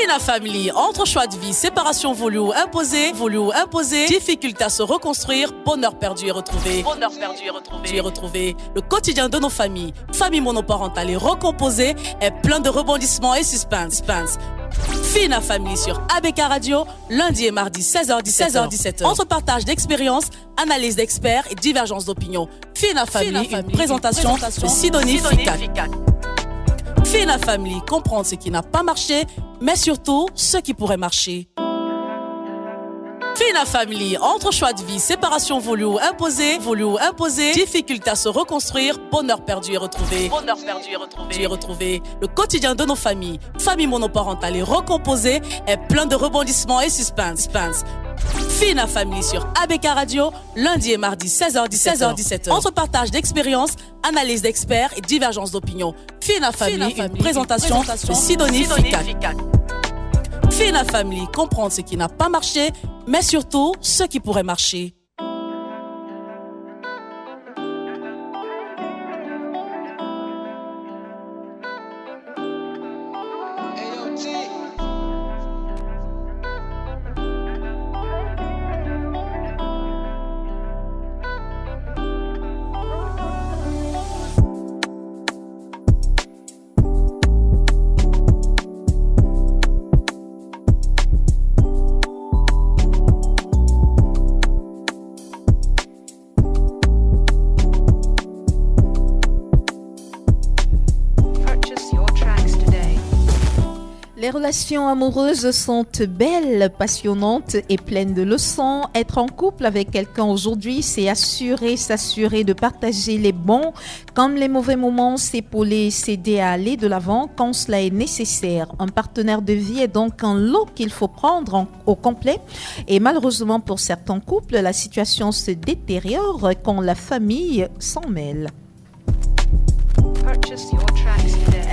Fina Family, entre choix de vie, séparation voulue ou imposée, difficulté à se reconstruire, bonheur perdu et retrouvé. Le quotidien de nos familles, famille monoparentale et recomposée, est plein de rebondissements et suspense. Fina Family sur ABK Radio, lundi et mardi 16h-17h. Entre partage d'expériences, analyse d'experts et divergences d'opinions. Fina Family, une présentation de Sidonie Fikac. Fina Family, comprendre ce qui n'a pas marché, mais surtout ce qui pourrait marcher. Fina Family, entre choix de vie, séparation voulue ou imposée, difficulté à se reconstruire, bonheur perdu et retrouvé. Le quotidien de nos familles, famille monoparentale et recomposée, est plein de rebondissements et suspense. Fina Family sur ABK Radio, lundi et mardi 16h-17h. Entre partage d'expériences, analyse d'experts et divergences d'opinions. Fina Family, une présentation de Sidonie Fikac. Fina Family, comprendre ce qui n'a pas marché, mais surtout ce qui pourrait marcher. Les relations amoureuses sont belles, passionnantes et pleines de leçons. Être en couple avec quelqu'un aujourd'hui, c'est s'assurer de partager les bons comme les mauvais moments, s'épauler, s'aider à aller de l'avant quand cela est nécessaire. Un partenaire de vie est donc un lot qu'il faut prendre au complet. Et malheureusement pour certains couples, la situation se détériore quand la famille s'en mêle.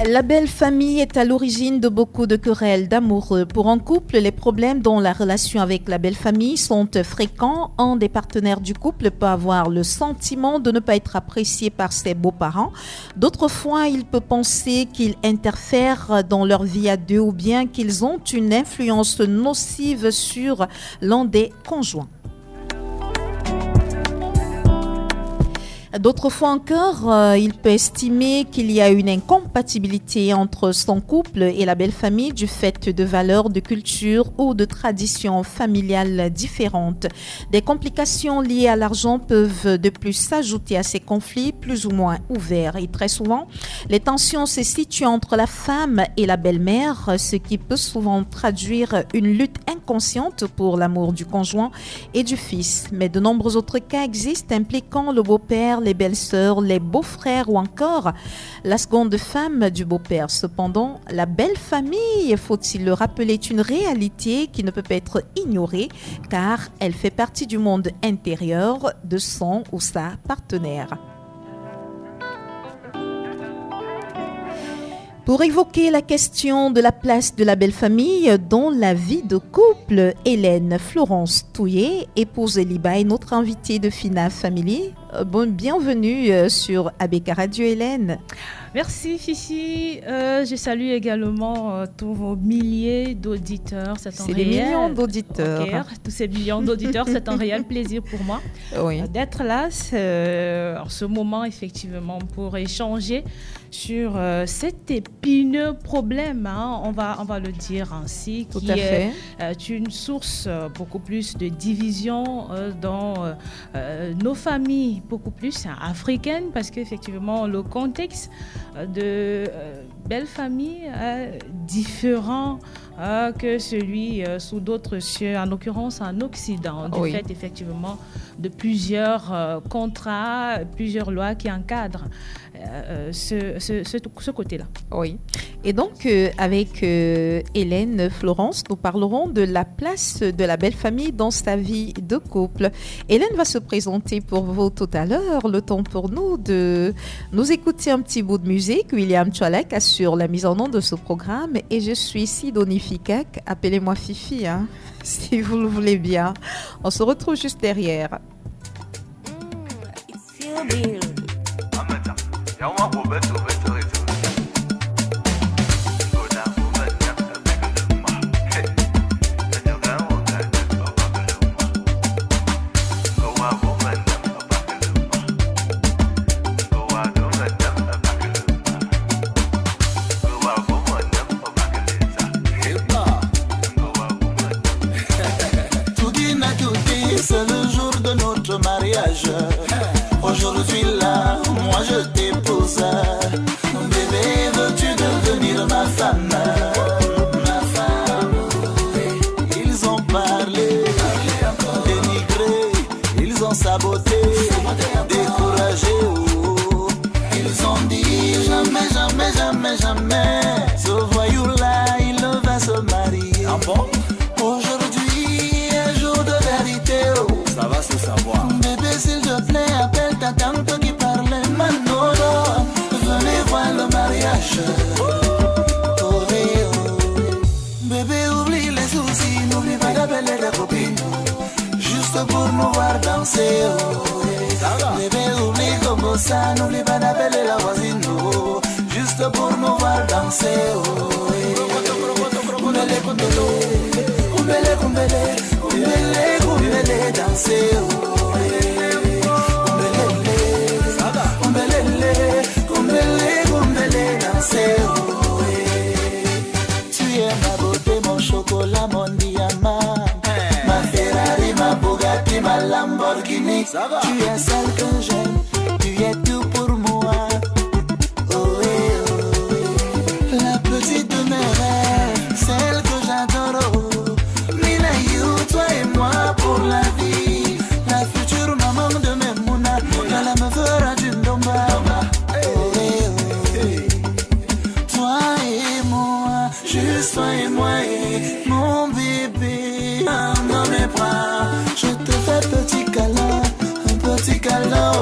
La belle famille est à l'origine de beaucoup de querelles d'amoureux. Pour un couple, les problèmes dans la relation avec la belle famille sont fréquents. Un des partenaires du couple peut avoir le sentiment de ne pas être apprécié par ses beaux-parents. D'autres fois, il peut penser qu'ils interfèrent dans leur vie à deux ou bien qu'ils ont une influence nocive sur l'un des conjoints. D'autres fois encore, il peut estimer qu'il y a une incompatibilité entre son couple et la belle famille du fait de valeurs, de culture ou de traditions familiales différentes. Des complications liées à l'argent peuvent de plus s'ajouter à ces conflits plus ou moins ouverts. Et très souvent, les tensions se situent entre la femme et la belle-mère, ce qui peut souvent traduire une lutte inconsciente pour l'amour du conjoint et du fils. Mais de nombreux autres cas existent impliquant le beau-père, les belles-sœurs, les beaux-frères ou encore la seconde femme du beau-père. Cependant, la belle famille, faut-il le rappeler, est une réalité qui ne peut pas être ignorée car elle fait partie du monde intérieur de son ou sa partenaire. Pour évoquer la question de la place de la belle famille dans la vie de couple, Hélène Florence Touillet, épouse Eliba, est notre invitée de Fina Family. Bienvenue sur ABK Radio, Hélène. Merci Fifi. Je salue également tous vos milliers d'auditeurs. C'est des millions d'auditeurs. Okay. Tous ces millions d'auditeurs, c'est un réel plaisir pour moi d'être là. Ce moment, effectivement, pour échanger sur cet épineux problème, on va le dire ainsi, qui est une source beaucoup plus de division dans nos familles, beaucoup plus africaines, parce qu'effectivement, le contexte de belle famille différent que celui sous d'autres cieux, en l'occurrence en Occident, du fait effectivement de plusieurs contrats, plusieurs lois qui encadrent ce côté-là. Oui. Et donc, avec Hélène Florence, nous parlerons de la place de la belle famille dans sa vie de couple. Hélène va se présenter pour vous tout à l'heure. Le temps pour nous de nous écouter un petit bout de musique. William Tchalek assure la mise en onde de ce programme et je suis Sidonie Fikac. Appelez-moi Fifi, si vous le voulez bien. On se retrouve juste derrière. danser, oh, kumbele, kumbele, kumbele, kumbele, kumbele, kumbele, danser, oh, kumbele, kumbele, kumbele, danser, oh, tu es ma beauté, mon chocolat, mon diamant, ma Ferrari, ma Bugatti, ma Lamborghini, tu es celle que j'aime, tu es tout pour moi. La petite de mes rêves, celle que j'adore, Mina You, toi et moi pour la vie. La future maman de mes mouna, elle me fera du ndomba. Toi et moi, juste toi et moi et mon bébé dans mes bras. Je te fais petit câlin, un petit câlin.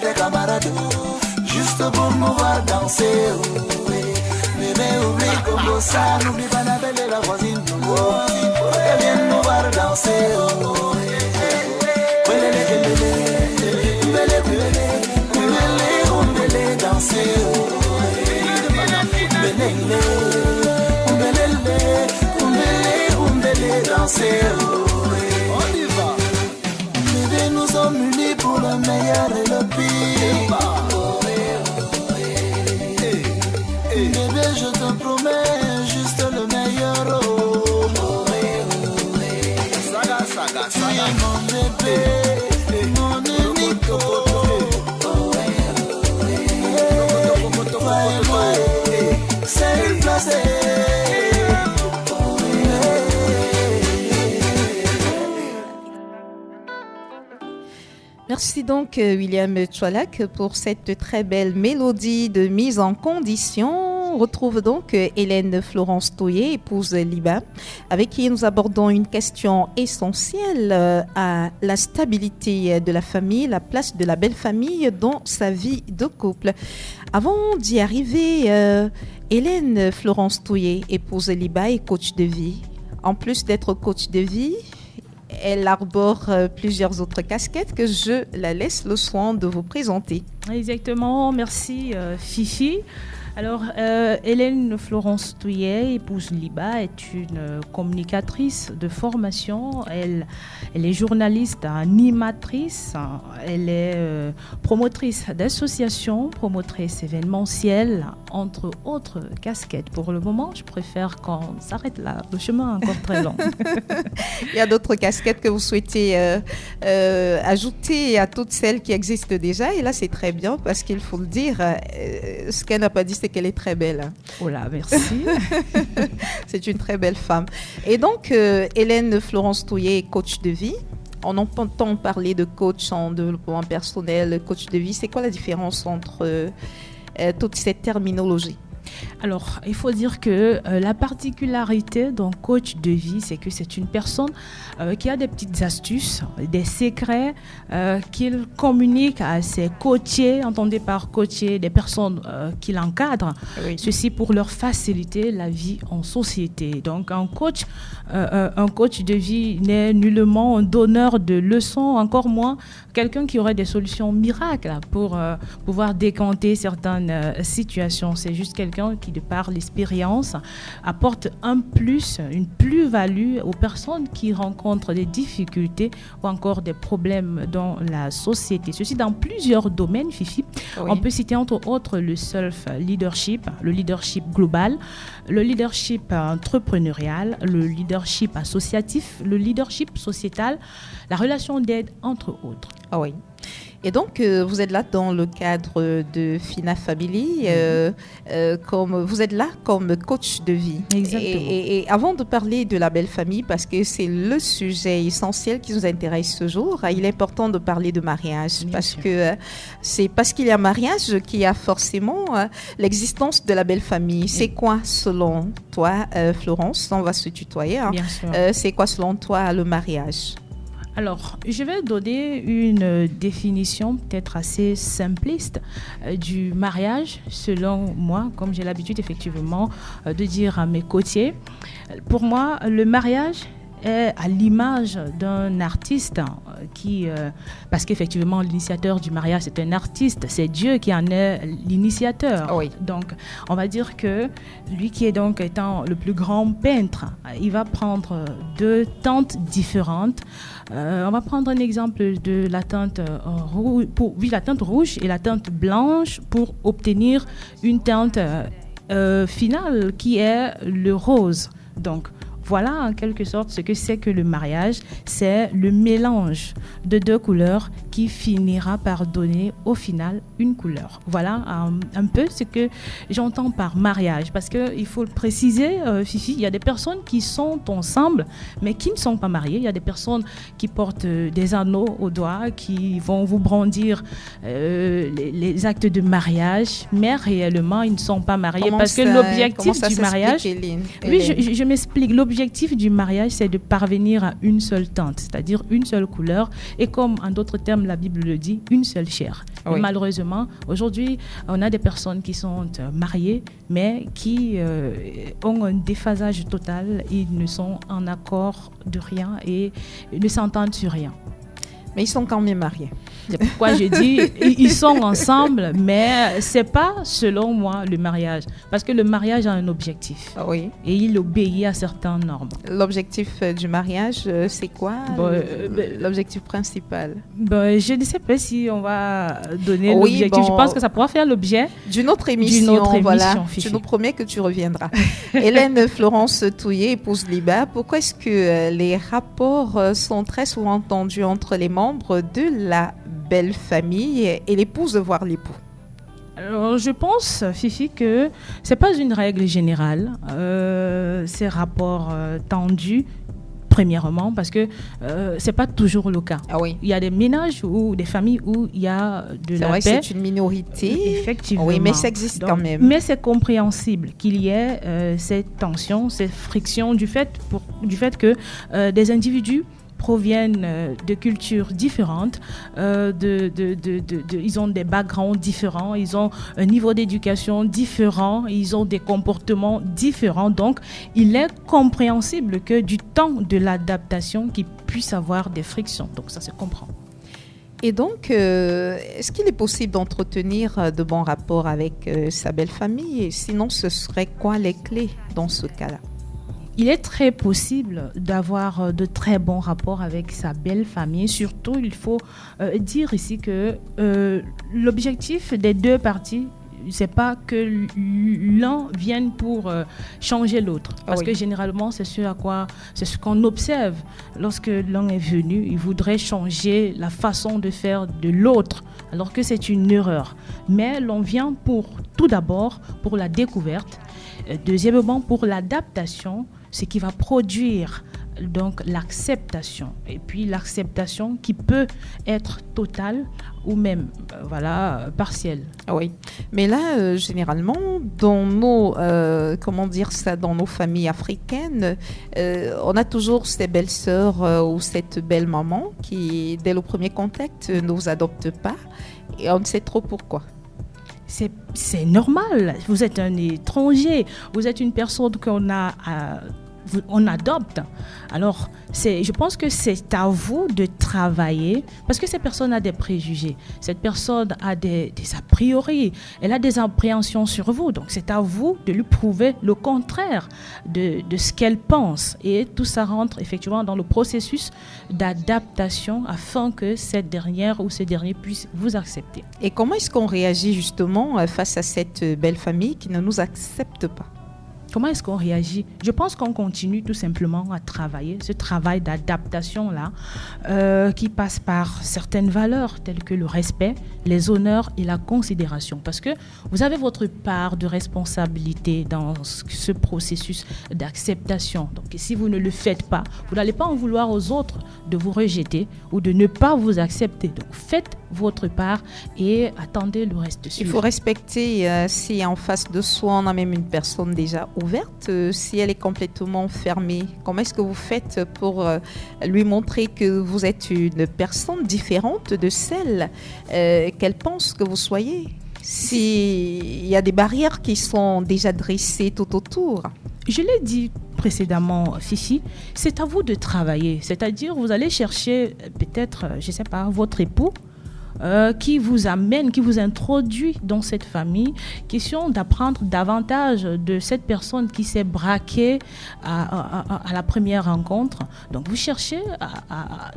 Des camarades, juste pour nous voir danser, oh, bébé oublie comme ça, n'oublie pas d'appeler la voisine, elle vient nous voir danser, oh, danser, danser, on y va. Bébé, nous sommes unis pour le meilleur et le pire. Bébé, je te promets juste le meilleur. Saga, saga, saga. Mon bébé, mon unique. Toi et moi, c'est une place. Merci donc William Tchoualak pour cette très belle mélodie de mise en condition. On retrouve donc Hélène Florence Touillet, épouse Liba, avec qui nous abordons une question essentielle à la stabilité de la famille, la place de la belle famille dans sa vie de couple. Avant d'y arriver, Hélène Florence Touillet, épouse Liba et coach de vie. En plus d'être coach de vie, elle arbore plusieurs autres casquettes que je la laisse le soin de vous présenter. Exactement, merci Fifi. Alors, Hélène Florence Touillet, épouse Liba, est une communicatrice de formation. Elle est journaliste, animatrice. Elle est promotrice d'associations, promotrice événementielle, entre autres casquettes. Pour le moment, je préfère qu'on s'arrête là. Le chemin est encore très long. Il y a d'autres casquettes que vous souhaitez ajouter à toutes celles qui existent déjà. Et là, c'est très bien parce qu'il faut le dire, ce qu'elle n'a pas dit, c'est qu'elle est très belle. Oh là, merci. C'est une très belle femme. Et donc, Hélène Florence Touillet est coach de vie. On entend parler de coach en développement personnel, coach de vie. C'est quoi la différence entre toute cette terminologie ? Alors, il faut dire que la particularité d'un coach de vie, c'est que c'est une personne qui a des petites astuces, des secrets qu'il communique à ses coachés, entendez par coacher des personnes qu'il encadre, oui. Ceci pour leur faciliter la vie en société. Donc, un coach de vie n'est nullement un donneur de leçons, encore moins quelqu'un qui aurait des solutions miracles pour pouvoir décanter certaines situations. C'est juste quelqu'un qui, de par l'expérience, apporte un plus, une plus-value aux personnes qui rencontrent des difficultés ou encore des problèmes dans la société. Ceci dans plusieurs domaines, Fifi. Oui. On peut citer entre autres le self-leadership, le leadership global, le leadership entrepreneurial, le leadership associatif, le leadership sociétal, la relation d'aide, entre autres. Ah oui. Et donc, vous êtes là dans le cadre de Fina Family, comme vous êtes là comme coach de vie. Exactement. Et avant de parler de la belle famille, parce que c'est le sujet essentiel qui nous intéresse ce jour, il est important de parler de mariage, parce que c'est parce qu'il y a mariage qu'il y a forcément l'existence de la belle famille. Oui. C'est quoi, selon toi, Florence, on va se tutoyer, hein, bien sûr. C'est quoi, selon toi, le mariage ? Alors, je vais donner une définition peut-être assez simpliste du mariage, selon moi, comme j'ai l'habitude effectivement de dire à mes côtiers. Pour moi, le mariage, est à l'image d'un artiste parce qu'effectivement l'initiateur du mariage c'est un artiste, c'est Dieu qui en est l'initiateur. Oui. Donc on va dire que lui qui est donc étant le plus grand peintre, il va prendre 2 teintes différentes. On va prendre un exemple de la teinte la teinte rouge et la teinte blanche pour obtenir une teinte finale qui est le rose. Donc voilà en quelque sorte ce que c'est que le mariage, c'est le mélange de 2 couleurs qui finira par donner au final une couleur. Voilà un peu ce que j'entends par mariage, parce qu'il faut le préciser, Fifi, il y a des personnes qui sont ensemble mais qui ne sont pas mariées, il y a des personnes qui portent des anneaux au doigt, qui vont vous brandir les actes de mariage, mais réellement ils ne sont pas mariés. Parce que l'objectif du mariage... Oui, je m'explique. L'objectif du mariage, c'est de parvenir à une seule teinte, c'est-à-dire une seule couleur, et comme en d'autres termes la Bible le dit, une seule chair. Oui. Et malheureusement, aujourd'hui, on a des personnes qui sont mariées, mais qui ont un déphasage total, ils ne sont en accord de rien et ne s'entendent sur rien. Mais ils sont quand même mariés. C'est pourquoi je dis, ils sont ensemble, mais ce n'est pas, selon moi, le mariage. Parce que le mariage a un objectif. Oui. Et il obéit à certaines normes. L'objectif du mariage, c'est quoi l'objectif principal? Je ne sais pas si on va donner l'objectif. Je pense que ça pourra faire l'objet d'une autre émission. Voilà. Tu nous promets que tu reviendras. Hélène Florence Touillet, épouse Liba, pourquoi est-ce que les rapports sont très souvent tendus entre les membres de la belle famille et l'épouse, voire l'époux? Alors, je pense, Fifi, que ce n'est pas une règle générale, ces rapports tendus, premièrement, parce que ce n'est pas toujours le cas. Ah oui. Il y a des ménages ou des familles où il y a de la paix. C'est une minorité. Effectivement. Oui, mais ça existe quand même. Mais c'est compréhensible qu'il y ait ces tensions, ces frictions du fait que des individus proviennent de cultures différentes, ils ont des backgrounds différents, ils ont un niveau d'éducation différent, ils ont des comportements différents. Donc, il est compréhensible que du temps de l'adaptation, qu'il puisse avoir des frictions. Donc, ça se comprend. Et donc, est-ce qu'il est possible d'entretenir de bons rapports avec sa belle famille? Et sinon, ce serait quoi les clés dans ce cas-là? Il est très possible d'avoir de très bons rapports avec sa belle famille. Surtout, il faut dire ici que l'objectif des 2 parties, c'est pas que l'un vienne pour changer l'autre. Parce que généralement, c'est ce qu'on observe. Lorsque l'un est venu, il voudrait changer la façon de faire de l'autre, alors que c'est une erreur. Mais l'on vient tout d'abord pour la découverte, deuxièmement pour l'adaptation, ce qui va produire donc l'acceptation, et puis l'acceptation qui peut être totale ou même partielle. Oui, mais là généralement dans nos dans nos familles africaines, on a toujours ces belles sœurs ou cette belle maman qui dès le premier contact ne vous adopte pas et on ne sait trop pourquoi. C'est normal. Vous êtes un étranger. Vous êtes une personne on adopte. Alors, je pense que c'est à vous de travailler parce que cette personne a des préjugés. Cette personne a des a priori. Elle a des appréhensions sur vous. Donc, c'est à vous de lui prouver le contraire de ce qu'elle pense. Et tout ça rentre effectivement dans le processus d'adaptation afin que cette dernière ou ce dernier puisse vous accepter. Et comment est-ce qu'on réagit justement face à cette belle famille qui ne nous accepte pas? Comment est-ce qu'on réagit? Je pense qu'on continue tout simplement à travailler, ce travail d'adaptation-là, qui passe par certaines valeurs telles que le respect, les honneurs et la considération. Parce que vous avez votre part de responsabilité dans ce processus d'acceptation. Donc, si vous ne le faites pas, vous n'allez pas en vouloir aux autres de vous rejeter ou de ne pas vous accepter. Donc, faites votre part et attendez le reste de suivre. Il faut respecter si en face de soi, on a même une personne déjà ouverte, si elle est complètement fermée. Comment est-ce que vous faites pour lui montrer que vous êtes une personne différente de celle qu'elle pense que vous soyez? S'il y a des barrières qui sont déjà dressées tout autour. Je l'ai dit précédemment Fifi, c'est à vous de travailler. C'est-à-dire, vous allez chercher peut-être, je ne sais pas, votre époux, qui vous amène, qui vous introduit dans cette famille. Question d'apprendre davantage de cette personne qui s'est braquée à la première rencontre. Donc vous cherchez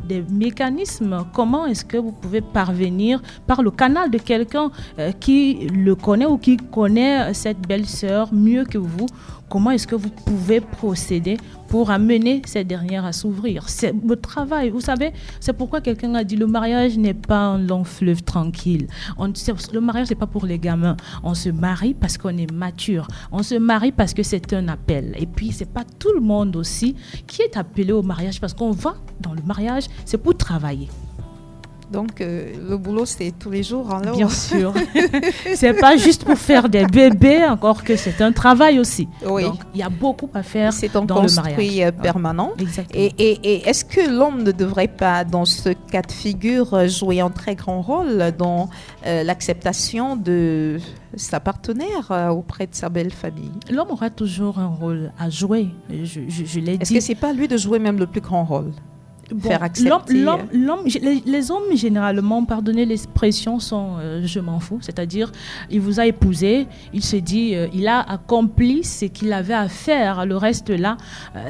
des mécanismes. Comment est-ce que vous pouvez parvenir par le canal de quelqu'un qui le connaît ou qui connaît cette belle-sœur mieux que vous? Comment est-ce que vous pouvez procéder pour amener cette dernière à s'ouvrir? C'est le travail. Vous savez, c'est pourquoi quelqu'un a dit le mariage n'est pas un long fleuve tranquille. Le mariage, ce n'est pas pour les gamins. On se marie parce qu'on est mature. On se marie parce que c'est un appel. Et puis, ce n'est pas tout le monde aussi qui est appelé au mariage parce qu'on va dans le mariage, c'est pour travailler. Donc, le boulot, c'est tous les jours. Alors. Bien sûr. C'est pas juste pour faire des bébés, encore que c'est un travail aussi. Oui. Donc, il y a beaucoup à faire c'est un dans le mariage. construit permanent. Exactement. Et est-ce que l'homme ne devrait pas, dans ce cas de figure, jouer un très grand rôle dans l'acceptation de sa partenaire auprès de sa belle famille? L'homme aura toujours un rôle à jouer. Je l'ai dit. Est-ce que c'est pas lui de jouer même le plus grand rôle? Faire accepter. Les hommes, généralement, pardonnez l'expression, sont je m'en fous. C'est-à-dire, il vous a épousé, il se dit, il a accompli ce qu'il avait à faire. Le reste, là,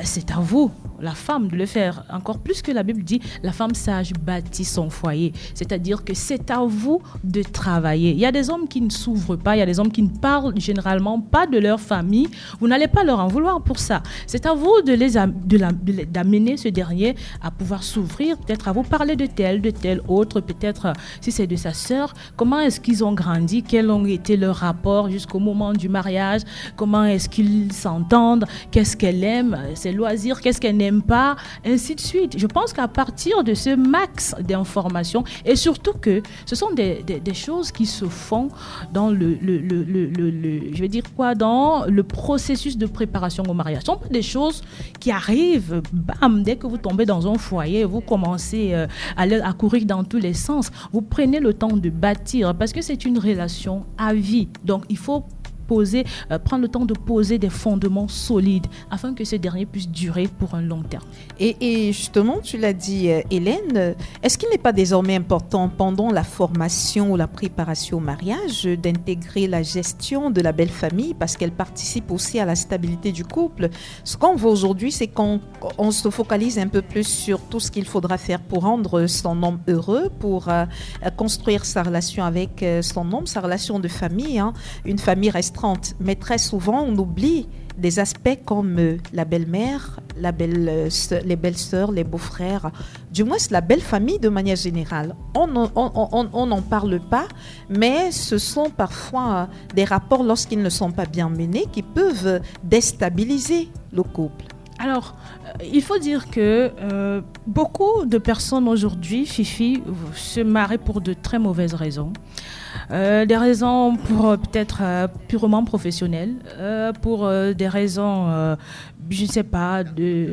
c'est à vous, la femme, de le faire. Encore plus que la Bible dit, la femme sage bâtit son foyer. C'est-à-dire que c'est à vous de travailler. Il y a des hommes qui ne s'ouvrent pas, il y a des hommes qui ne parlent généralement pas de leur famille. Vous n'allez pas leur en vouloir pour ça. C'est à vous d'amener ce dernier à pouvoir s'ouvrir, peut-être à vous parler de tel autre, peut-être si c'est de sa sœur, comment est-ce qu'ils ont grandi, quels ont été leurs rapports jusqu'au moment du mariage, comment est-ce qu'ils s'entendent, qu'est-ce qu'elle aime, ses loisirs, qu'est-ce qu'elle n'aime pas, ainsi de suite. Je pense qu'à partir de ce max d'informations, et surtout que ce sont des choses qui se font dans je vais dire quoi, dans le processus de préparation au mariage. Ce ne sont pas des choses qui arrivent, bam, dès que vous tombez dans un foyer, vous commencez à courir dans tous les sens. Vous prenez le temps de bâtir parce que c'est une relation à vie. Donc, il faut prendre le temps de poser des fondements solides afin que ce dernier puisse durer pour un long terme. Et justement, tu l'as dit, Hélène, est-ce qu'il n'est pas désormais important pendant la formation ou la préparation au mariage d'intégrer la gestion de la belle famille parce qu'elle participe aussi à la stabilité du couple? Ce qu'on voit aujourd'hui, c'est qu'on se focalise un peu plus sur tout ce qu'il faudra faire pour rendre son homme heureux, pour construire sa relation avec son homme, sa relation de famille, hein, une famille restreinte. Mais très souvent, on oublie des aspects comme la belle-mère, les belles-sœurs, les beaux-frères, du moins la belle famille de manière générale. On n'en parle pas, mais ce sont parfois des rapports, lorsqu'ils ne sont pas bien menés, qui peuvent déstabiliser le couple. Alors, il faut dire que beaucoup de personnes aujourd'hui, Fifi, se marient pour de très mauvaises raisons. Des raisons pour peut-être purement professionnelles, pour des raisons, je ne sais pas, de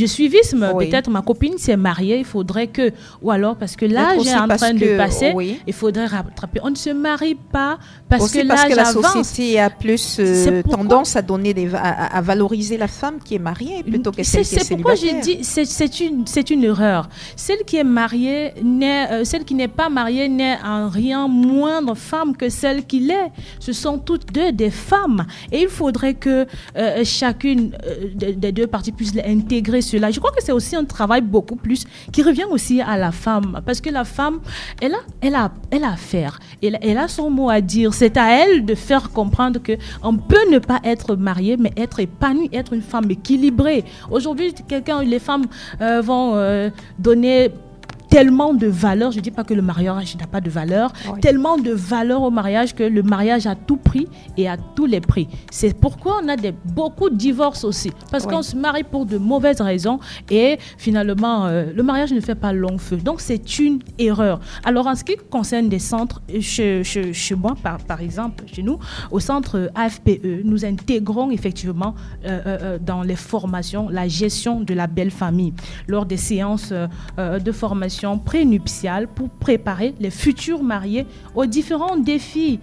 suivisme. Oui. Peut-être ma copine s'est mariée, il faudrait que, ou alors parce que l'âge est en train de passer, oui. Il faudrait rattraper. On ne se marie pas parce que l'âge avance. Parce que la société a plus tendance à donner à valoriser la femme qui est mariée plutôt que celle qui est célibataire. C'est pourquoi j'ai dit c'est une erreur. Celle qui est mariée, celle qui n'est pas mariée n'est en rien moindre femme que celle qui l'est. Ce sont toutes deux des femmes. Et il faudrait que chacune des deux parties puisse intégrer cela. Je crois que c'est aussi un travail beaucoup plus qui revient aussi à la femme. Parce que la femme, elle a à faire. Elle a son mot à dire. C'est à elle de faire comprendre qu'on peut ne pas être mariée, mais être épanouie, être une femme équilibrée. Aujourd'hui, les femmes vont donner tellement de valeur, je ne dis pas que le mariage n'a pas de valeur, oui. Tellement de valeur au mariage que le mariage a tout prix et à tous les prix. C'est pourquoi on a beaucoup de divorces aussi, parce oui. Qu'on se marie pour de mauvaises raisons et finalement, le mariage ne fait pas long feu. Donc, c'est une erreur. Alors, en ce qui concerne des centres, chez moi, par exemple, chez nous, au centre AFPE, nous intégrons effectivement dans les formations la gestion de la belle famille. Lors des séances de formation formation prénuptiale pour préparer les futurs mariés aux différents défis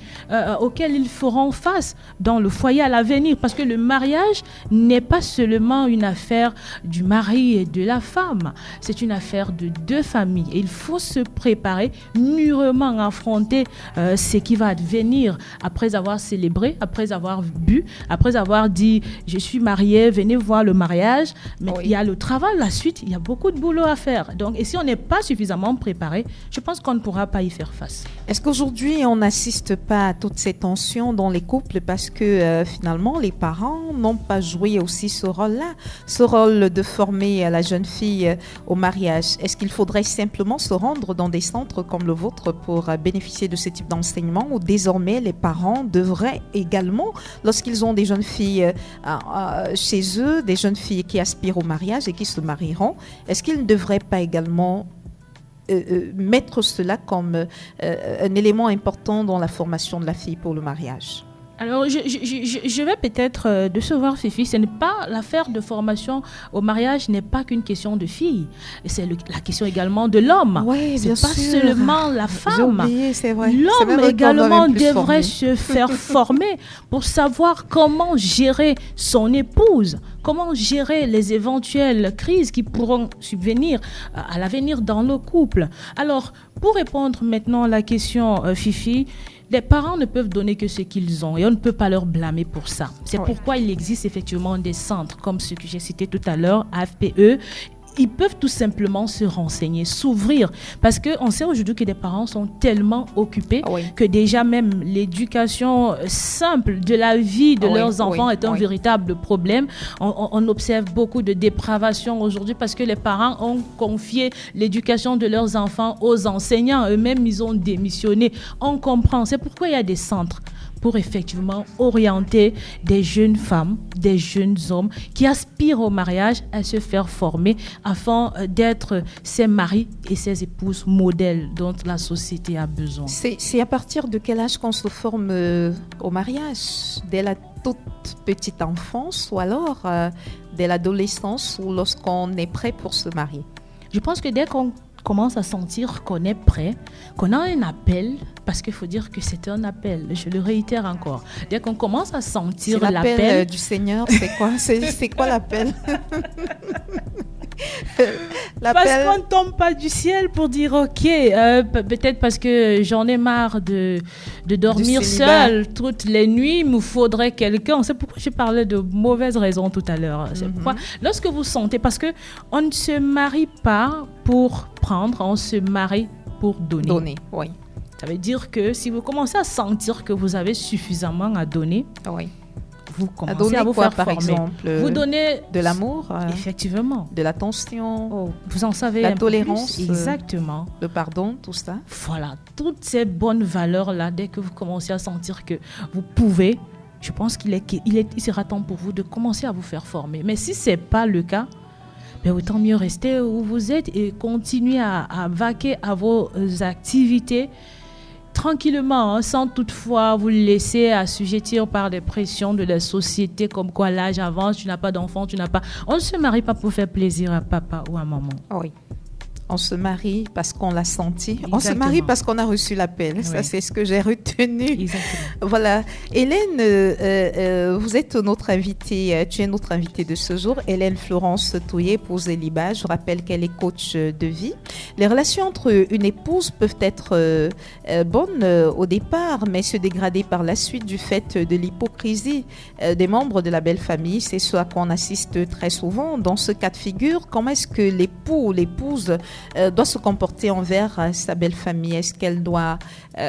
auxquels ils feront face dans le foyer à l'avenir. Parce que le mariage n'est pas seulement une affaire du mari et de la femme, c'est une affaire de deux familles. Et il faut se préparer mûrement à affronter ce qui va advenir après avoir célébré, après avoir bu, après avoir dit « je suis marié, venez voir le mariage ». Mais il y a le travail, la suite, il y a beaucoup de boulot à faire. Donc, et si on n'est pas suffisamment préparé, je pense qu'on ne pourra pas y faire face. Est-ce qu'aujourd'hui, on n'assiste pas à toutes ces tensions dans les couples parce que finalement, les parents n'ont pas joué aussi ce rôle-là, ce rôle de former la jeune fille au mariage? Est-ce qu'il faudrait simplement se rendre dans des centres comme le vôtre pour bénéficier de ce type d'enseignement, ou désormais les parents devraient également, lorsqu'ils ont des jeunes filles chez eux, des jeunes filles qui aspirent au mariage et qui se marieront, est-ce qu'ils ne devraient pas également mettre cela comme un élément important dans la formation de la fille pour le mariage? Alors, je vais peut-être décevoir Fifi. Ce n'est pas l'affaire de formation au mariage, n'est pas qu'une question de fille. C'est la question également de l'homme. Oui, c'est pas sûr. Seulement la femme. J'ai oublié, c'est vrai. L'homme également devrait se faire former pour savoir comment gérer son épouse, comment gérer les éventuelles crises qui pourront subvenir à l'avenir dans le couple. Alors, pour répondre maintenant à la question, Fifi, les parents ne peuvent donner que ce qu'ils ont et on ne peut pas leur blâmer pour ça. C'est pourquoi il existe effectivement des centres comme ceux que j'ai cités tout à l'heure, AFPE. Ils peuvent tout simplement se renseigner, s'ouvrir. Parce qu'on sait aujourd'hui que les parents sont tellement occupés que déjà même l'éducation simple de la vie de leurs enfants est un véritable problème. On observe beaucoup de dépravation aujourd'hui parce que les parents ont confié l'éducation de leurs enfants aux enseignants. Eux-mêmes, ils ont démissionné. On comprend. C'est pourquoi il y a des centres pour effectivement orienter des jeunes femmes, des jeunes hommes qui aspirent au mariage à se faire former afin d'être ces maris et ces épouses modèles dont la société a besoin. C'est à partir de quel âge qu'on se forme au mariage? Dès la toute petite enfance ou alors dès l'adolescence ou lorsqu'on est prêt pour se marier? Je pense que dès qu'on commence à sentir qu'on est prêt, qu'on a un appel, parce qu'il faut dire que c'est un appel, je le réitère encore. Dès qu'on commence à sentir l'appel du Seigneur, c'est quoi? C'est quoi l'appel? Parce qu'on ne tombe pas du ciel pour dire ok, peut-être parce que j'en ai marre de dormir seule toutes les nuits, il me faudrait quelqu'un. C'est pourquoi je parlais de mauvaises raisons tout à l'heure. C'est pourquoi, lorsque vous sentez, parce qu'on ne se marie pas pour prendre, on se marie pour donner. Donner, oui. Ça veut dire que si vous commencez à sentir que vous avez suffisamment à donner, vous commencez à vous faire par former. Exemple, vous donnez de l'amour, effectivement, de l'attention, vous en savez la un tolérance, peu plus. Exactement, le pardon, tout ça. Voilà, toutes ces bonnes valeurs là. Dès que vous commencez à sentir que vous pouvez, je pense qu'il sera temps pour vous de commencer à vous faire former. Mais si c'est pas le cas, autant mieux rester où vous êtes et continuer à vaquer à vos activités tranquillement, sans toutefois vous laisser assujettir par des pressions de la société, comme quoi l'âge avance, tu n'as pas d'enfant, On ne se marie pas pour faire plaisir à papa ou à maman. Oui. On se marie parce qu'on l'a senti. Exactement. On se marie parce qu'on a reçu l'appel. Ça, c'est ce que j'ai retenu. Exactement. Voilà. Hélène, vous êtes notre invitée. Tu es notre invitée de ce jour. Hélène Florence Touillet, épouse Eliba. Je rappelle qu'elle est coach de vie. Les relations entre une épouse peuvent être bonnes au départ, mais se dégrader par la suite du fait de l'hypocrisie des membres de la belle famille. C'est ce à quoi on assiste très souvent. Dans ce cas de figure, comment est-ce que l'époux ou l'épouse doit se comporter envers sa belle famille? Est-ce qu'elle doit,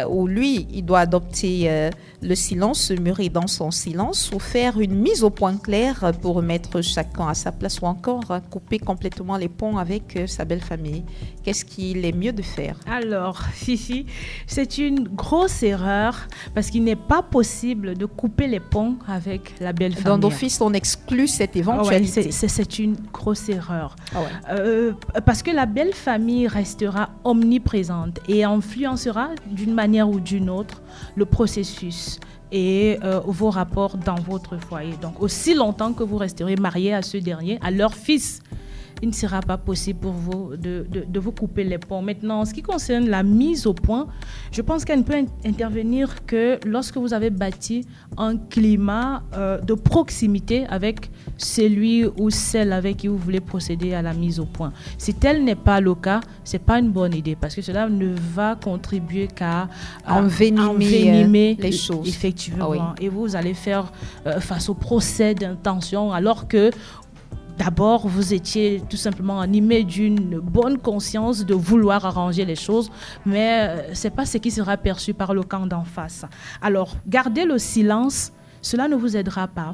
ou lui, il doit adopter le silence, se murer dans son silence, ou faire une mise au point claire pour remettre chacun à sa place, ou encore couper complètement les ponts avec sa belle famille? Qu'est-ce qu'il est mieux de faire? Alors, Fifi, c'est une grosse erreur parce qu'il n'est pas possible de couper les ponts avec la belle famille. Dans d'office, on exclut cette éventualité. C'est une grosse erreur. Parce que la belle famille restera omniprésente et influencera d'une manière ou d'une autre le processus et vos rapports dans votre foyer. Donc, aussi longtemps que vous resterez mariés à ce dernier, à leur fils, il ne sera pas possible pour vous de vous couper les ponts. Maintenant, en ce qui concerne la mise au point, je pense qu'elle ne peut intervenir que lorsque vous avez bâti un climat de proximité avec celui ou celle avec qui vous voulez procéder à la mise au point. Si tel n'est pas le cas, ce n'est pas une bonne idée parce que cela ne va contribuer qu'à envenimer les choses. Effectivement. Ah oui. Et vous allez faire face au procès d'intention alors que d'abord, vous étiez tout simplement animé d'une bonne conscience de vouloir arranger les choses, mais ce n'est pas ce qui sera perçu par le camp d'en face. Alors, gardez le silence, cela ne vous aidera pas,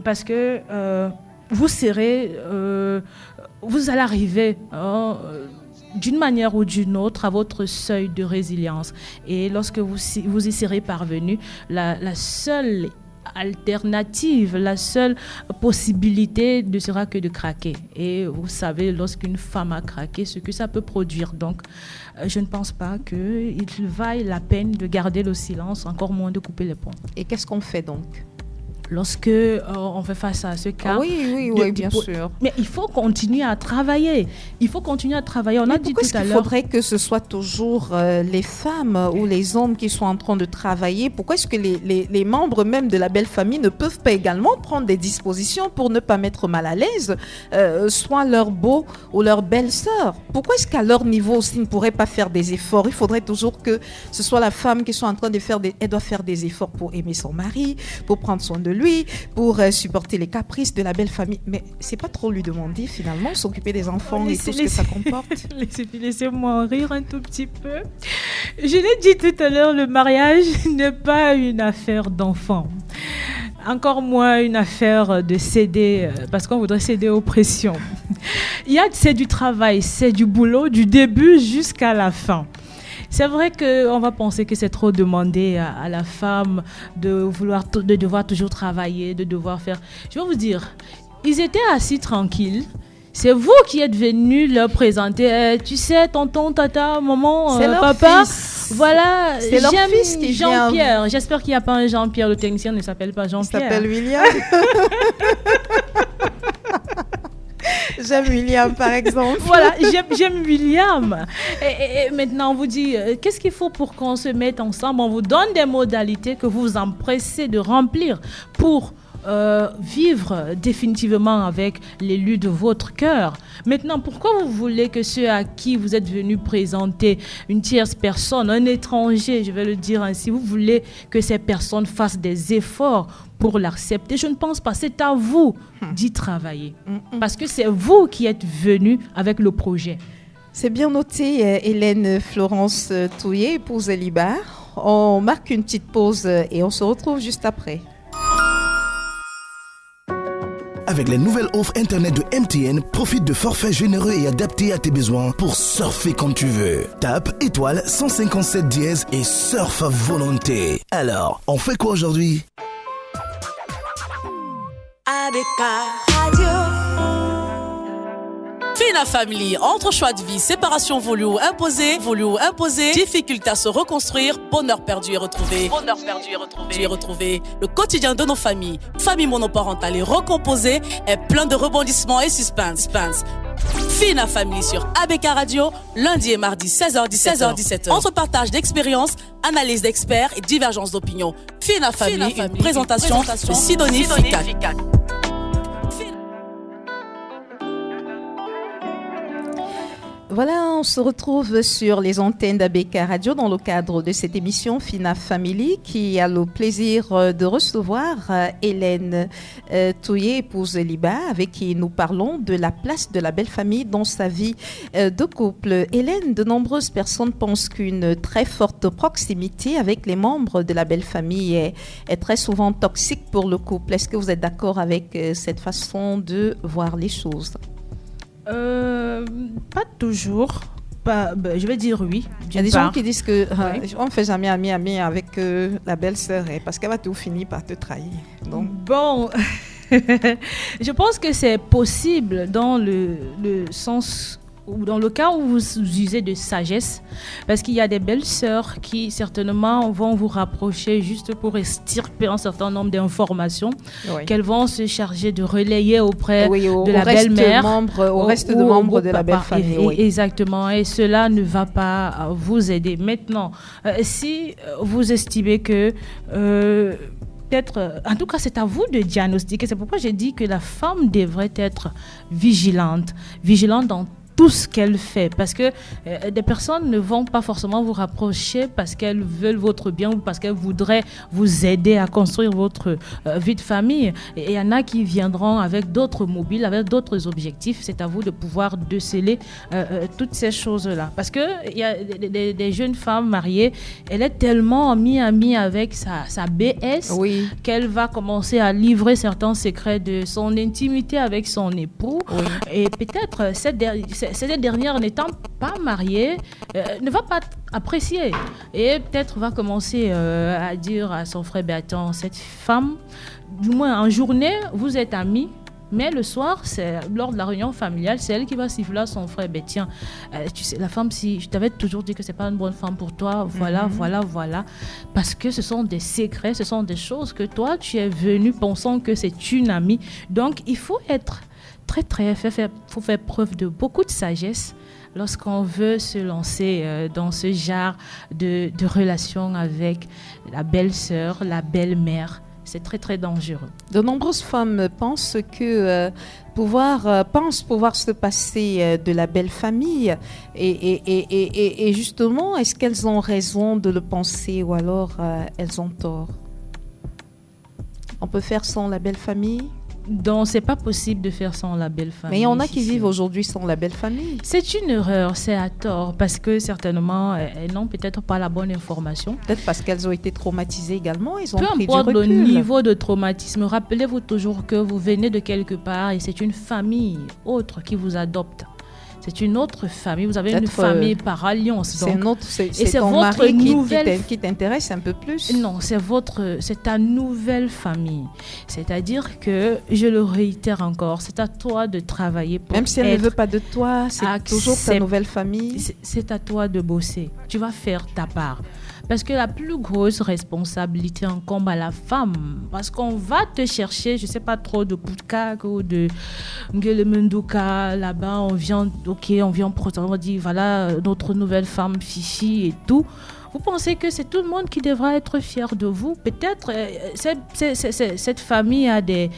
parce que vous allez arriver d'une manière ou d'une autre à votre seuil de résilience. Et lorsque vous y serez parvenu, la seule alternative, la seule possibilité ne sera que de craquer. Et vous savez, lorsqu'une femme a craqué, ce que ça peut produire. Donc, je ne pense pas qu'il vaille la peine de garder le silence, encore moins de couper les ponts. Et qu'est-ce qu'on fait donc ? Lorsque on fait face à ce cas... Oui, bien sûr. Mais il faut continuer à travailler. On a dit tout à l'heure... Il faudrait que ce soit toujours les femmes ou les hommes qui sont en train de travailler. Pourquoi est-ce que les membres même de la belle famille ne peuvent pas également prendre des dispositions pour ne pas mettre mal à l'aise soit leur beau ou leur belle-sœur? Pourquoi est-ce qu'à leur niveau aussi, ils ne pourraient pas faire des efforts? Il faudrait toujours que ce soit la femme qui soit en train de faire elle doit faire des efforts pour aimer son mari, pour prendre soin de lui, pour supporter les caprices de la belle famille. Mais c'est pas trop lui demander finalement, s'occuper des enfants et tout ce que ça comporte. Laissez-moi rire un tout petit peu. Je l'ai dit tout à l'heure, le mariage n'est pas une affaire d'enfants. Encore moins une affaire de céder, parce qu'on voudrait céder aux pressions. C'est du travail, c'est du boulot, du début jusqu'à la fin. C'est vrai qu'on va penser que c'est trop demander à la femme de devoir toujours travailler, de devoir faire... Je vais vous dire, ils étaient assis tranquilles. C'est vous qui êtes venus leur présenter. Tu sais, tonton, tata, maman, papa. Fils. Voilà, c'est leur fils qui Jean-Pierre. Vient... J'espère qu'il n'y a pas un Jean-Pierre. Le technicien ne s'appelle pas Jean-Pierre. Il s'appelle William. J'aime William, par exemple. Voilà, j'aime William. Et maintenant, on vous dit, qu'est-ce qu'il faut pour qu'on se mette ensemble? On vous donne des modalités que vous vous empressez de remplir pour vivre définitivement avec l'élu de votre cœur. Maintenant, pourquoi vous voulez que ceux à qui vous êtes venus présenter une tierce personne, un étranger, je vais le dire ainsi, vous voulez que ces personnes fassent des efforts pour l'accepter? Je ne pense pas. C'est à vous d'y travailler. Parce que c'est vous qui êtes venus avec le projet. C'est bien noté, Hélène Florence Touillet, épouse Libar. On marque une petite pause et on se retrouve juste après. Avec les nouvelles offres Internet de MTN, profite de forfaits généreux et adaptés à tes besoins pour surfer quand tu veux. Tape étoile 157 dièse et surfe à volonté. Alors, on fait quoi aujourd'hui? ABK Radio. Fina Family, entre choix de vie, séparation voulue ou imposée, difficulté à se reconstruire, bonheur perdu et retrouvé. Le quotidien de nos familles, famille monoparentale et recomposée, est plein de rebondissements et suspense. Fina Family sur ABK Radio, lundi et mardi 16h-17h. Entre partage d'expériences, analyse d'experts et divergence d'opinions. Fina Family, une présentation de Sidonie Ficat. Voilà, on se retrouve sur les antennes d'ABK Radio dans le cadre de cette émission Fina Family qui a le plaisir de recevoir Hélène Touillet, épouse Liba, avec qui nous parlons de la place de la belle famille dans sa vie de couple. Hélène, de nombreuses personnes pensent qu'une très forte proximité avec les membres de la belle famille est très souvent toxique pour le couple. Est-ce que vous êtes d'accord avec cette façon de voir les choses? Pas toujours. Je vais dire oui. Il y a des gens qui disent que on ne fait jamais ami avec la belle-sœur parce qu'elle va tout finir par te trahir. Donc. Bon, je pense que c'est possible dans le sens ou dans le cas où vous usez de sagesse, parce qu'il y a des belles sœurs qui certainement vont vous rapprocher juste pour extirper un certain nombre d'informations qu'elles vont se charger de relayer auprès de la belle-mère, au reste de membres de la belle famille. Exactement, et cela ne va pas vous aider. Maintenant, si vous estimez que en tout cas, c'est à vous de diagnostiquer. C'est pourquoi j'ai dit que la femme devrait être vigilante dans tout ce qu'elle fait, parce que des personnes ne vont pas forcément vous rapprocher parce qu'elles veulent votre bien ou parce qu'elles voudraient vous aider à construire votre vie de famille. Et il y en a qui viendront avec d'autres mobiles, avec d'autres objectifs. C'est à vous de pouvoir déceler toutes ces choses-là. Parce qu'il y a des jeunes femmes mariées, elle est tellement amie avec sa BS qu'elle va commencer à livrer certains secrets de son intimité avec son époux. Et peut-être cette dernière n'étant pas mariée, ne va pas apprécier et peut-être va commencer à dire à son frère, attends, cette femme, du moins en journée, vous êtes amis, mais le soir, c'est lors de la réunion familiale, c'est elle qui va siffler à son frère, tiens, tu sais, la femme, si je t'avais toujours dit que c'est pas une bonne femme pour toi, voilà, parce que ce sont des secrets, ce sont des choses que toi, tu es venu pensant que c'est une amie. Donc, il faut être faut faire preuve de beaucoup de sagesse lorsqu'on veut se lancer dans ce genre de relation avec la belle-sœur, la belle-mère. C'est très, très dangereux. De nombreuses femmes pensent que pouvoir se passer de la belle famille et justement, est-ce qu'elles ont raison de le penser ou alors elles ont tort? On peut faire sans la belle famille? Donc, c'est pas possible de faire sans la belle famille. Mais il y en a qui vivent aujourd'hui sans la belle famille. C'est une erreur, c'est à tort, parce que certainement, elles n'ont peut-être pas la bonne information. Peut-être parce qu'elles ont été traumatisées également, ils ont pris du recul. Peu importe le niveau de traumatisme, rappelez-vous toujours que vous venez de quelque part et c'est une famille autre qui vous adopte. C'est une autre famille. Vous avez une famille par alliance. C'est ton mari qui t'intéresse un peu plus. Non, c'est ta nouvelle famille. C'est-à-dire que, je le réitère encore, c'est à toi de travailler pour même si elle ne veut pas de toi, c'est toujours ta nouvelle famille. C'est à toi de bosser. Tu vas faire ta part. Parce que la plus grosse responsabilité incombe à la femme. Parce qu'on va te chercher, je ne sais pas trop, de Poutkak ou de Ngelemenduka. Là-bas, on vient on va dire, voilà, notre nouvelle femme Fifi et tout. Vous pensez que c'est tout le monde qui devra être fier de vous? Peut-être cette famille a des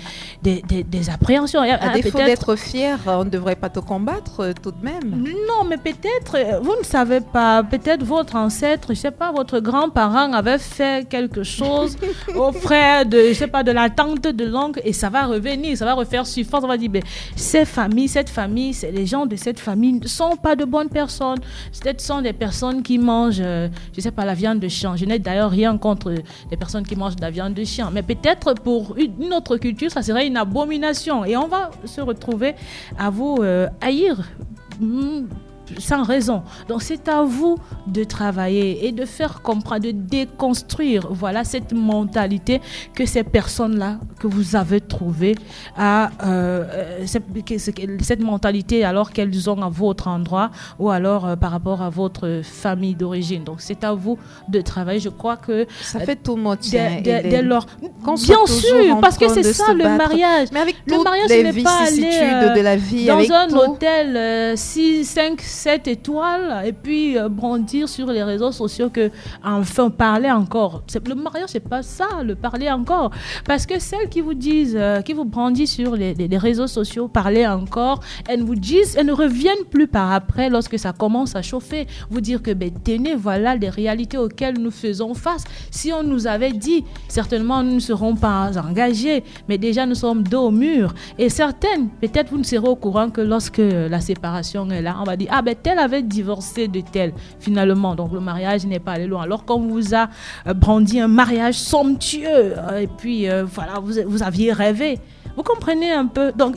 appréhensions. À défaut d'être fier, on ne devrait pas te combattre tout de même. Non, mais peut-être, vous ne savez pas, peut-être votre ancêtre, je ne sais pas, votre grand-parent avait fait quelque chose au frère de, je ne sais pas, de la tante, de l'oncle, et ça va revenir, ça va refaire surface. On va dire, cette famille, les gens de cette famille ne sont pas de bonnes personnes. Ce sont des personnes qui mangent, je sais pas, la viande de chien. Je n'ai d'ailleurs rien contre les personnes qui mangent de la viande de chien. Mais peut-être pour une autre culture, ça serait une abomination. Et on va se retrouver à vous haïr sans raison. Donc c'est à vous de travailler et de faire comprendre, de déconstruire, voilà, cette mentalité que ces personnes-là que vous avez trouvées cette mentalité alors qu'elles ont à votre endroit ou alors par rapport à votre famille d'origine. Donc c'est à vous de travailler. Je crois que ça fait tout le monde dès lors, bien sûr, parce que c'est ça le mariage. Mais avec le mariage, les n'est pas vicissitudes de la vie, dans avec un tout. hôtel 6, 5, 7 étoiles et puis brandir sur les réseaux sociaux que enfin parler encore. Le mariage, c'est pas ça, le parler encore. Parce que celles qui vous disent, qui vous brandissent sur les réseaux sociaux, parler encore, elles ne reviennent plus par après lorsque ça commence à chauffer. Vous dire que tenez, voilà les réalités auxquelles nous faisons face. Si on nous avait dit, certainement nous ne serons pas engagés, mais déjà nous sommes dos au mur. Et certaines, peut-être vous ne serez au courant que lorsque la séparation est là, on va dire, tel avait divorcé de tel, finalement. Donc le mariage n'est pas allé loin. Alors qu'on vous a brandi un mariage somptueux, et puis voilà, vous aviez rêvé. Vous comprenez un peu? Donc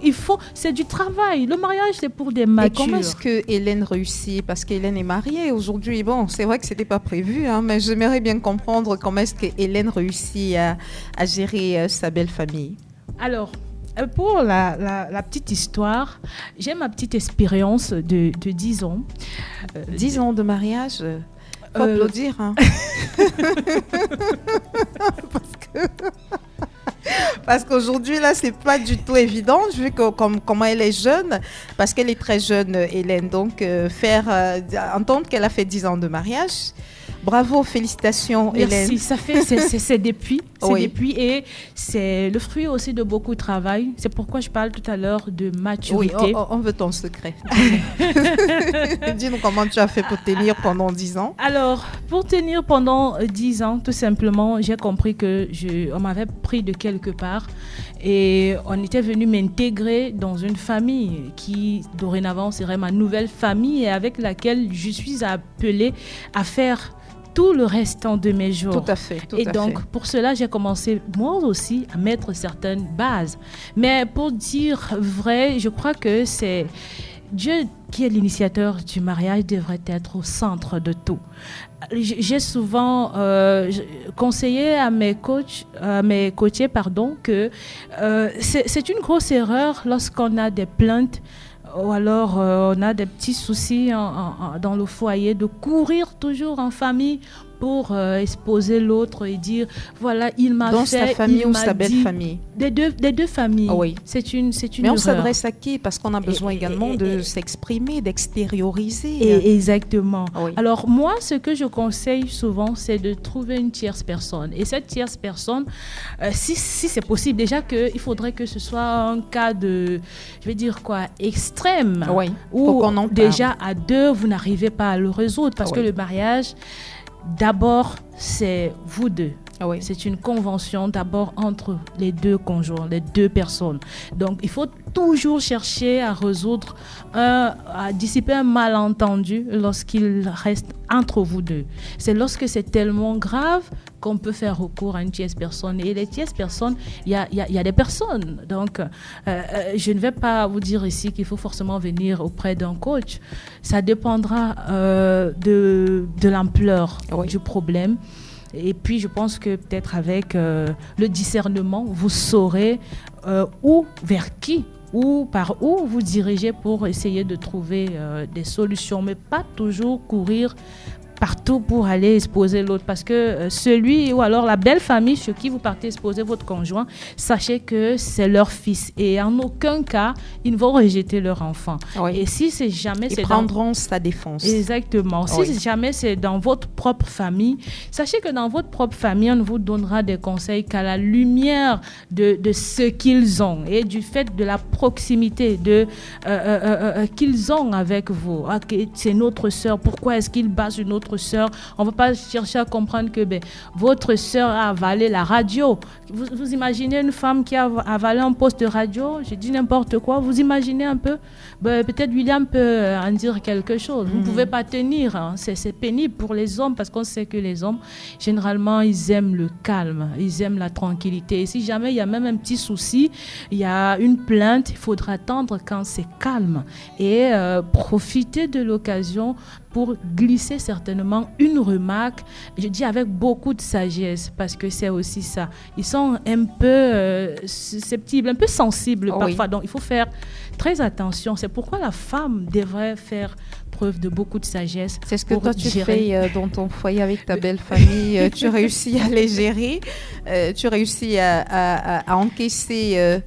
c'est du travail. Le mariage, c'est pour des matures. Et comment est-ce que Hélène réussit? Parce qu'Hélène est mariée aujourd'hui. Bon, c'est vrai que c'était pas prévu, mais j'aimerais bien comprendre comment est-ce que Hélène réussit à gérer sa belle famille. Alors, Pour la petite histoire, j'ai ma petite expérience de 10 ans. 10 ans de mariage, faut applaudir. Hein. Parce qu'aujourd'hui, là, c'est pas du tout évident, vu que comment elle est jeune, parce qu'elle est très jeune, Hélène. Donc, entendre qu'elle a fait 10 ans de mariage. Bravo, félicitations, Merci. Hélène. Merci, ça fait, c'est depuis. C'est Oui. depuis et c'est le fruit aussi de beaucoup de travail. C'est pourquoi je parle tout à l'heure de maturité. Oui, on veut ton secret. Dis-nous comment tu as fait pour tenir pendant 10 ans. Alors, pour tenir pendant 10 ans, tout simplement, j'ai compris qu'on m'avait pris de quelque part et on était venu m'intégrer dans une famille qui, dorénavant, serait ma nouvelle famille et avec laquelle je suis appelée à faire tout le restant de mes jours. Tout à fait. Et donc, pour cela, j'ai commencé moi aussi à mettre certaines bases. Mais pour dire vrai, je crois que c'est Dieu qui est l'initiateur du mariage devrait être au centre de tout. J'ai souvent conseillé à mes coachés, que c'est une grosse erreur lorsqu'on a des plaintes ou alors on a des petits soucis dans le foyer, de courir toujours en famille pour exposer l'autre et dire voilà, il m'a dans fait, sa famille il ou m'a sa belle dit. famille. Des deux familles. Oui. C'est une Mais on erreur. s'adresse à qui? Parce qu'on a besoin également de s'exprimer, d'extérioriser. Exactement. Oui. Alors moi, ce que je conseille souvent, c'est de trouver une tierce personne. Et cette tierce personne, si c'est possible, déjà il faudrait que ce soit un cas de, je vais dire quoi, extrême. Oui. Où Faut qu'on en parle. déjà à deux, vous n'arrivez pas à le résoudre. Parce que le mariage, d'abord, c'est vous deux. Oui. C'est une convention d'abord entre les deux conjoints, les deux personnes. Donc, il faut toujours chercher à résoudre, à dissiper un malentendu lorsqu'il reste entre vous deux. C'est lorsque c'est tellement grave qu'on peut faire recours à une tierce personne. Et les tierces personnes, il y a des personnes. Donc, je ne vais pas vous dire ici qu'il faut forcément venir auprès d'un coach. Ça dépendra de l'ampleur du problème. Et puis, je pense que peut-être avec le discernement, vous saurez vers qui ou par où vous dirigez pour essayer de trouver des solutions, mais pas toujours courir partout pour aller exposer l'autre, parce que celui ou alors la belle famille sur qui vous partez exposer votre conjoint, sachez que c'est leur fils et en aucun cas ils ne vont rejeter leur enfant. Oui. Et si c'est jamais ils prendront sa défense. Exactement. Si jamais c'est dans votre propre famille, sachez que dans votre propre famille, on ne vous donnera des conseils qu'à la lumière de ce qu'ils ont et du fait de la proximité qu'ils ont avec vous. C'est notre sœur, pourquoi est-ce qu'il bat sur notre sœur? On ne va pas chercher à comprendre que votre sœur a avalé la radio. Vous imaginez une femme qui a avalé un poste de radio? Je dis n'importe quoi. Vous imaginez un peu? Peut-être William peut en dire quelque chose. Vous ne pouvez pas tenir. Hein. C'est pénible pour les hommes parce qu'on sait que les hommes, généralement, ils aiment le calme. Ils aiment la tranquillité. Et si jamais il y a même un petit souci, il y a une plainte, il faudra attendre quand c'est calme et profiter de l'occasion pour glisser certainement une remarque, je dis avec beaucoup de sagesse, parce que c'est aussi ça. Ils sont un peu susceptibles, un peu sensibles parfois, donc il faut faire très attention. C'est pourquoi la femme devrait faire preuve de beaucoup de sagesse. C'est ce que toi tu fais dans ton foyer avec ta belle famille. Tu réussis à les gérer, tu réussis à encaisser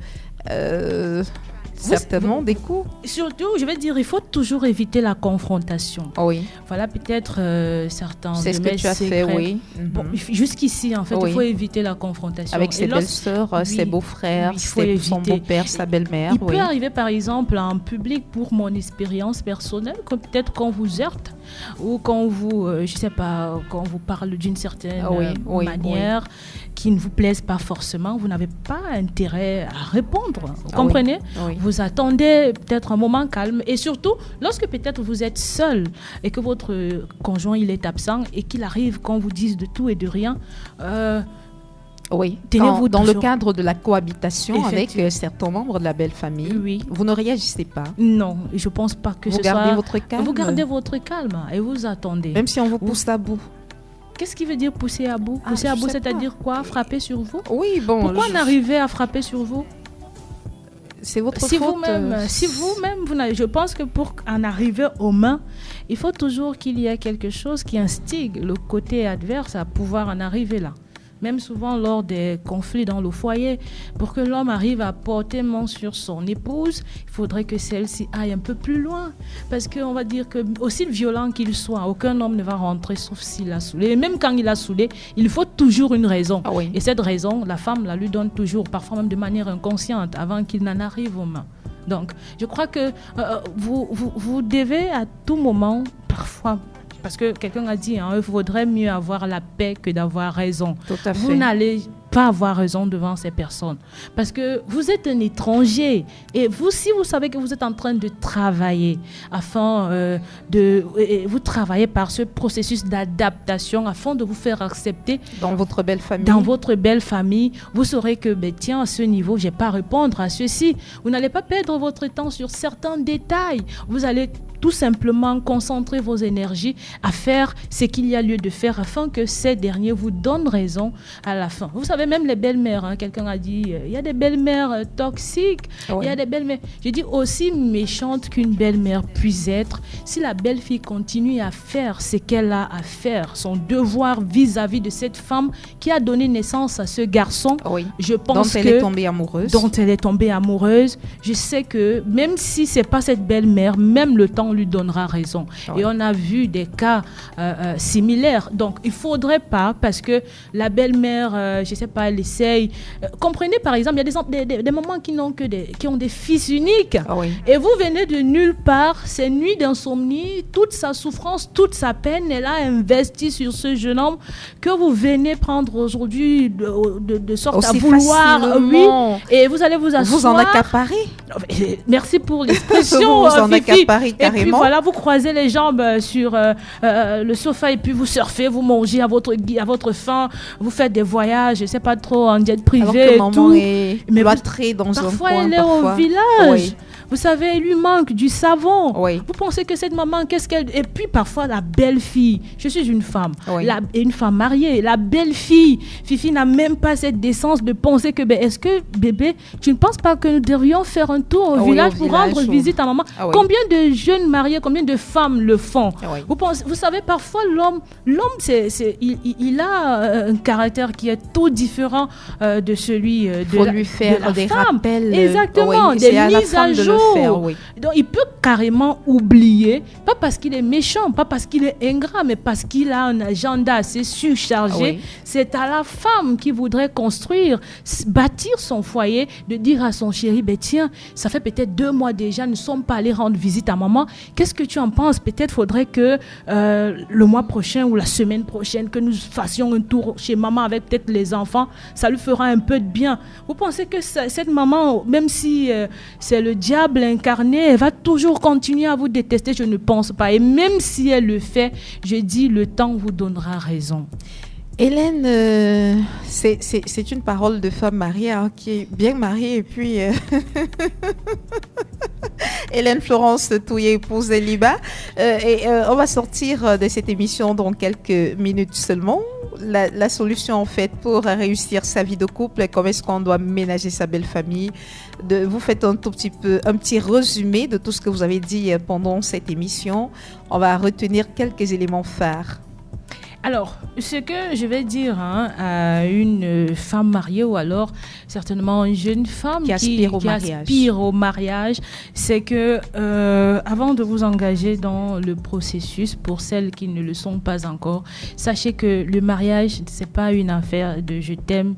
certainement des coups. Surtout, je vais dire, il faut toujours éviter la confrontation. Oui. Voilà peut-être certains. C'est ce que tu as fait, oui. Bon, jusqu'ici, en fait, il faut éviter la confrontation. Avec ses belles-sœurs, ses beaux-frères, son beau-père, sa belle-mère. Il peut arriver, par exemple, en public, pour mon expérience personnelle, que peut-être qu'on vous heurte ou quand vous, je sais pas, quand vous parle d'une certaine manière qui ne vous plaise pas forcément, vous n'avez pas intérêt à répondre. Vous comprenez? Vous attendez peut-être un moment calme et surtout lorsque peut-être vous êtes seul et que votre conjoint il est absent et qu'il arrive qu'on vous dise de tout et de rien. Tenez-vous dans le cadre de la cohabitation avec certains membres de la belle famille, vous ne réagissez pas. Non, je ne pense pas que vous gardez votre calme. Vous gardez votre calme et vous attendez. Même si on vous pousse à bout. Qu'est-ce qui veut dire pousser à bout? Pousser à bout, c'est-à-dire quoi? Frapper sur vous? Oui, bon. Pourquoi on arrivait à frapper sur vous? c'est votre si faute. Si vous-même, je pense que pour en arriver aux mains, il faut toujours qu'il y ait quelque chose qui instigue le côté adverse à pouvoir en arriver là. Même souvent lors des conflits dans le foyer, pour que l'homme arrive à porter main sur son épouse, il faudrait que celle-ci aille un peu plus loin. Parce qu'on va dire que, aussi violent qu'il soit, aucun homme ne va rentrer sauf s'il a saoulé. Et même quand il a saoulé, il faut toujours une raison. Ah oui. Et cette raison, la femme la lui donne toujours, parfois même de manière inconsciente, avant qu'il n'en arrive aux mains. Donc, je crois que vous devez à tout moment, parfois, parce que quelqu'un a dit, il vaudrait mieux avoir la paix que d'avoir raison. Tout à fait. Vous n'allez pas avoir raison devant ces personnes. Parce que vous êtes un étranger. Et vous, si vous savez que vous êtes en train de travailler afin vous travaillez par ce processus d'adaptation afin de vous faire accepter dans votre belle famille. Dans votre belle famille, vous saurez que, tiens, à ce niveau, je n'ai pas à répondre à ceci. Vous n'allez pas perdre votre temps sur certains détails. Vous allez tout simplement concentrer vos énergies à faire ce qu'il y a lieu de faire afin que ces derniers vous donnent raison à la fin. Vous savez, même les belles-mères, quelqu'un a dit, il y a des belles-mères toxiques, il y a des belles-mères, je dis aussi méchantes qu'une belle-mère puisse être, si la belle-fille continue à faire ce qu'elle a à faire, son devoir vis-à-vis de cette femme qui a donné naissance à ce garçon, je pense dont elle est tombée amoureuse. Dont elle est tombée amoureuse, je sais que même si ce n'est pas cette belle-mère, même le temps lui donnera raison. Et on a vu des cas similaires. Donc, il ne faudrait pas, parce que la belle-mère, je ne sais pas, elle essaye. Comprenez, par exemple, il y a des mamans qui ont des fils uniques. Et vous venez de nulle part, ces nuits d'insomnie, toute sa souffrance, toute sa peine, elle a investi sur ce jeune homme que vous venez prendre aujourd'hui de sorte aussi à vouloir. Et vous allez vous asseoir. Vous en accaparez. Merci pour l'expression. Vous en accaparez carrément. Et puis voilà, vous croisez les jambes sur le sofa et puis vous surfez, vous mangez à votre faim, vous faites des voyages, je ne sais pas trop, en jet privé. Alors que maman est cloîtrée dans un coin. Parfois, elle est au village. Vous savez, il lui manque du savon. Vous pensez que cette maman, qu'est-ce qu'elle... Et puis parfois, la belle-fille, je suis une femme, une femme mariée, la belle-fille, Fifi n'a même pas cette décence de penser que, est-ce que, bébé, tu ne penses pas que nous devrions faire un tour au village pour rendre visite à maman? Combien de jeunes mariés, combien de femmes le font? Vous savez, parfois, l'homme il a un caractère qui est tout différent de celui de lui faire des rappels. Exactement, des mises à jour. Donc, il peut carrément oublier, pas parce qu'il est méchant, pas parce qu'il est ingrat, mais parce qu'il a un agenda assez surchargé. C'est à la femme qui voudrait construire, bâtir son foyer, de dire à son chéri, tiens, ça fait peut-être 2 mois déjà, nous ne sommes pas allés rendre visite à maman. Qu'est-ce que tu en penses? Peut-être faudrait que le mois prochain ou la semaine prochaine, que nous fassions un tour chez maman avec peut-être les enfants. Ça lui fera un peu de bien. Vous pensez que cette maman, même si c'est le diable incarné, elle va toujours continuer à vous détester? Je ne pense pas. Et même si elle le fait, je dis, le temps vous donnera raison. Hélène, c'est une parole de femme mariée, qui est bien mariée, et puis Hélène Florence Touillet, épouse Liba. On va sortir de cette émission dans quelques minutes seulement. La solution en fait pour réussir sa vie de couple, comment est-ce qu'on doit ménager sa belle famille. Vous faites un petit résumé de tout ce que vous avez dit pendant cette émission. On va retenir quelques éléments phares. Alors, ce que je vais dire à une femme mariée ou alors certainement une jeune femme qui aspire au mariage, c'est que avant de vous engager dans le processus, pour celles qui ne le sont pas encore, sachez que le mariage, c'est pas une affaire de je t'aime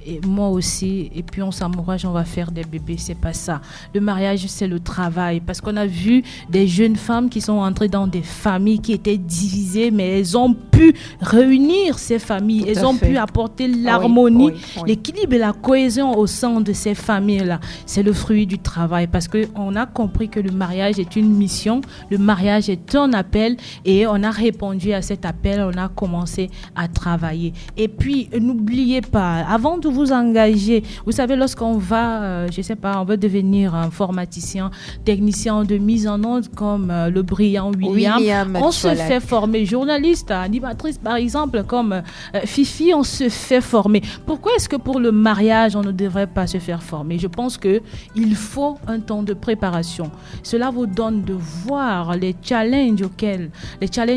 et moi aussi et puis on s'amourage, on va faire des bébés, c'est pas ça. Le mariage, c'est le travail, parce qu'on a vu des jeunes femmes qui sont entrées dans des familles qui étaient divisées, mais elles ont pu réunir ces familles, elles ont pu apporter l'harmonie, l'équilibre et la cohésion au sein de ces familles-là. C'est le fruit du travail, parce qu'on a compris que le mariage est une mission, le mariage est un appel, et on a répondu à cet appel, on a commencé à travailler. Et puis, n'oubliez pas, avant de vous engager, vous savez, lorsqu'on va, je sais pas, on veut devenir informaticien, technicien de mise en onde comme le brillant William, on se fait former journaliste, animatrice, Par exemple, comme Fifi, on se fait former. Pourquoi est-ce que pour le mariage, on ne devrait pas se faire former? Je pense qu'il faut un temps de préparation. Cela vous donne de voir les challenges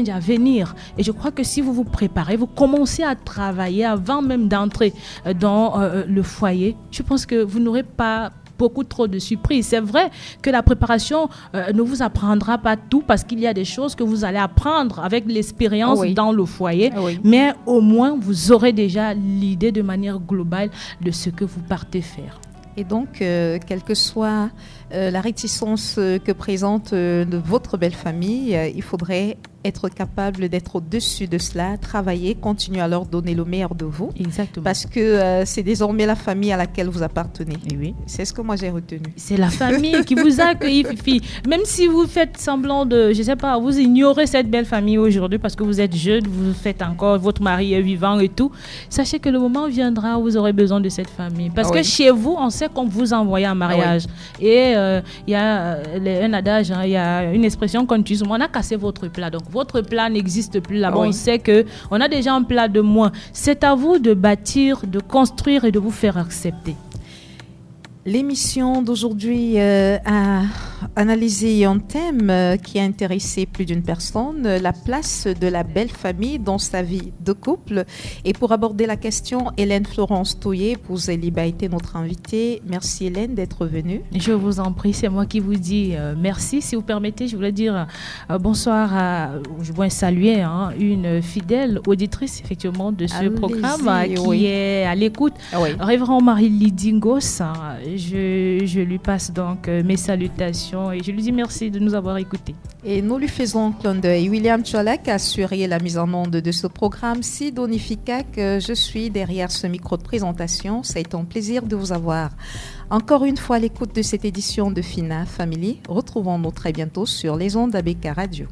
à venir. Et je crois que si vous vous préparez, vous commencez à travailler avant même d'entrer dans le foyer, je pense que vous n'aurez pas beaucoup trop de surprises. C'est vrai que la préparation ne vous apprendra pas tout parce qu'il y a des choses que vous allez apprendre avec l'expérience dans le foyer, mais au moins vous aurez déjà l'idée de manière globale de ce que vous partez faire. Et donc, quelle que soit la réticence que présente votre belle famille, il faudrait être capable d'être au-dessus de cela, travailler, continuer à leur donner le meilleur de vous. Exactement. Parce que c'est désormais la famille à laquelle vous appartenez. Et oui. C'est ce que moi j'ai retenu. C'est la famille qui vous a accueilli, Fifi. Même si vous faites semblant de, je ne sais pas, vous ignorez cette belle famille aujourd'hui parce que vous êtes jeune, vous faites encore, votre mari est vivant et tout. Sachez que le moment viendra où vous aurez besoin de cette famille. Parce que chez vous, on sait qu'on vous envoie en mariage. Et il y a un adage, il y a une expression qu'on utilise, on a cassé votre plat. Donc, votre plat n'existe plus là-bas. On sait qu'on a déjà un plat de moins. C'est à vous de bâtir, de construire et de vous faire accepter. L'émission d'aujourd'hui a analysé un thème qui a intéressé plus d'une personne, la place de la belle famille dans sa vie de couple. Et pour aborder la question, Hélène Florence Toyer, épouse Eliba, a été notre invitée. Merci Hélène d'être venue. Je vous en prie, c'est moi qui vous dis merci. Si vous permettez, je voulais dire bonsoir je voudrais saluer une fidèle auditrice effectivement de ce programme qui est à l'écoute. Révérend Marie Lidingos. Je lui passe donc mes salutations et je lui dis merci de nous avoir écoutés. Et nous lui faisons un clin d'œil. William Tcholek a assuré la mise en onde de ce programme. Sidonie Fikak, je suis derrière ce micro de présentation. Ça a été un plaisir de vous avoir encore une fois à l'écoute de cette édition de Fina Family. Retrouvons-nous très bientôt sur les ondes d'ABK Radio.